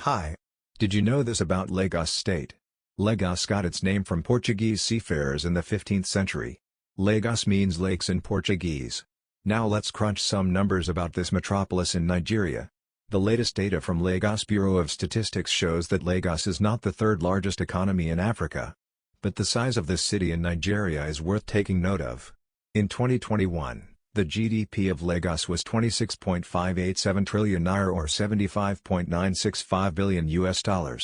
Hi. Did you know this about Lagos State? Lagos got its name from Portuguese seafarers in the 15th century. Lagos means lakes in Portuguese. Now let's crunch some numbers about this metropolis in Nigeria. The latest data from Lagos Bureau of Statistics shows that Lagos is not the third largest economy in Africa. But the size of this city in Nigeria is worth taking note of. In 2021, the GDP of Lagos was 26.587 trillion naira or $75.965 billion.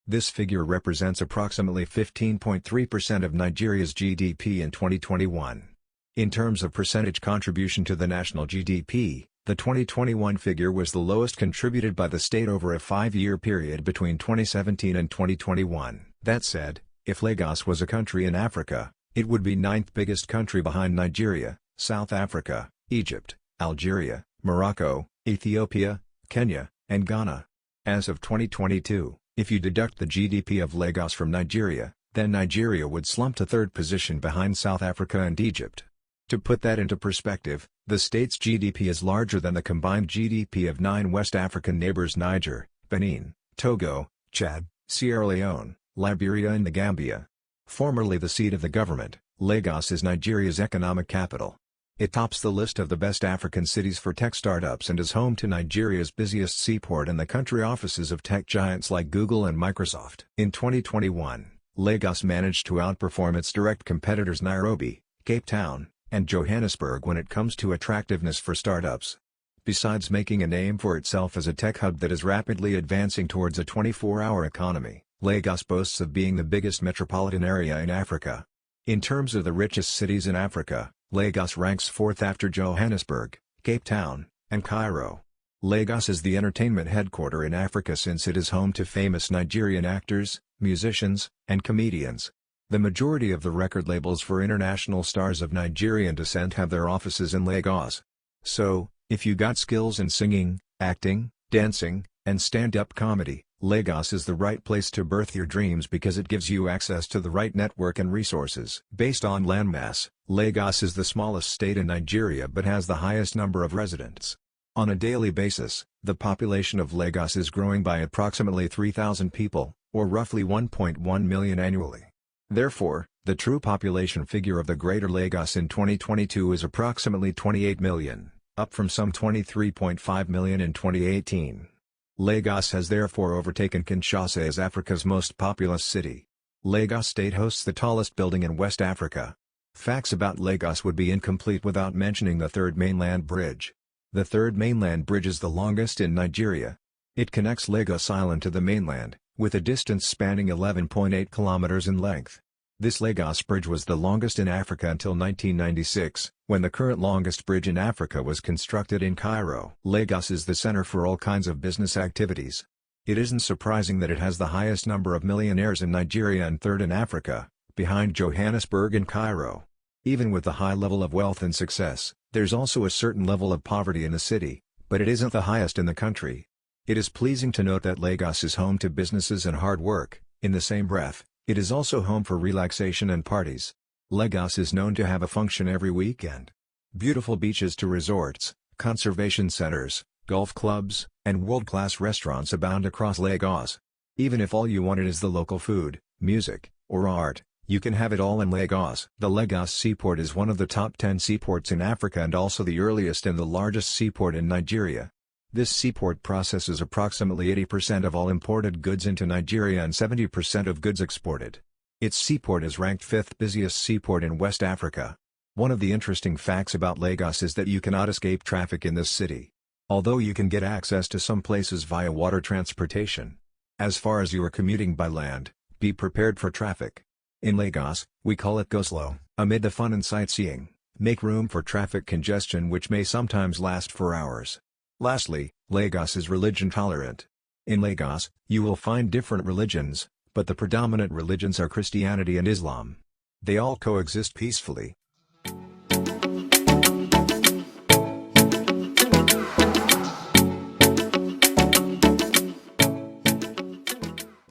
This figure represents approximately 15.3% of Nigeria's GDP in 2021. In terms of percentage contribution to the national GDP, the 2021 figure was the lowest contributed by the state over a 5-year period between 2017 and 2021. That said, if Lagos was a country in Africa, it would be 9th biggest country behind Nigeria, South Africa, Egypt, Algeria, Morocco, Ethiopia, Kenya, and Ghana. As of 2022, if you deduct the GDP of Lagos from Nigeria, then Nigeria would slump to third position behind South Africa and Egypt. To put that into perspective, the state's GDP is larger than the combined GDP of 9 West African neighbors: Niger, Benin, Togo, Chad, Sierra Leone, Liberia and the Gambia. Formerly the seat of the government, Lagos is Nigeria's economic capital. It tops the list of the best African cities for tech startups and is home to Nigeria's busiest seaport and the country offices of tech giants like Google and Microsoft. In 2021, Lagos managed to outperform its direct competitors Nairobi, Cape Town, and Johannesburg when it comes to attractiveness for startups. Besides making a name for itself as a tech hub that is rapidly advancing towards a 24-hour economy, Lagos boasts of being the biggest metropolitan area in Africa. In terms of the richest cities in Africa, Lagos ranks 4th after Johannesburg, Cape Town, and Cairo. Lagos is the entertainment headquarters in Africa since it is home to famous Nigerian actors, musicians, and comedians. The majority of the record labels for international stars of Nigerian descent have their offices in Lagos. So, if you got skills in singing, acting, dancing, and stand-up comedy, Lagos is the right place to birth your dreams because it gives you access to the right network and resources. Based on landmass, Lagos is the smallest state in Nigeria but has the highest number of residents. On a daily basis, the population of Lagos is growing by approximately 3,000 people, or roughly 1.1 million annually. Therefore, the true population figure of the Greater Lagos in 2022 is approximately 28 million, up from some 23.5 million in 2018. Lagos has therefore overtaken Kinshasa as Africa's most populous city. Lagos State hosts the tallest building in West Africa. Facts about Lagos would be incomplete without mentioning the Third Mainland Bridge. The Third Mainland Bridge is the longest in Nigeria. It connects Lagos Island to the mainland, with a distance spanning 11.8 kilometers in length. This Lagos Bridge was the longest in Africa until 1996, when the current longest bridge in Africa was constructed in Cairo. Lagos is the center for all kinds of business activities. It isn't surprising that it has the highest number of millionaires in Nigeria and third in Africa, behind Johannesburg and Cairo. Even with the high level of wealth and success, there's also a certain level of poverty in the city, but it isn't the highest in the country. It is pleasing to note that Lagos is home to businesses and hard work. In the same breath, it is also home for relaxation and parties. Lagos is known to have a function every weekend. Beautiful beaches to resorts, conservation centers, golf clubs, and world-class restaurants abound across Lagos. Even if all you wanted is the local food, music, or art, you can have it all in Lagos. The Lagos Seaport is one of the top 10 seaports in Africa and also the earliest and the largest seaport in Nigeria. This seaport processes approximately 80% of all imported goods into Nigeria and 70% of goods exported. Its seaport is ranked 5th busiest seaport in West Africa. One of the interesting facts about Lagos is that you cannot escape traffic in this city. Although you can get access to some places via water transportation. As far as you are commuting by land, be prepared for traffic. In Lagos, we call it go slow. Amid the fun and sightseeing, make room for traffic congestion which may sometimes last for hours. Lastly, Lagos is religion tolerant. In Lagos, you will find different religions, but the predominant religions are Christianity and Islam. They all coexist peacefully.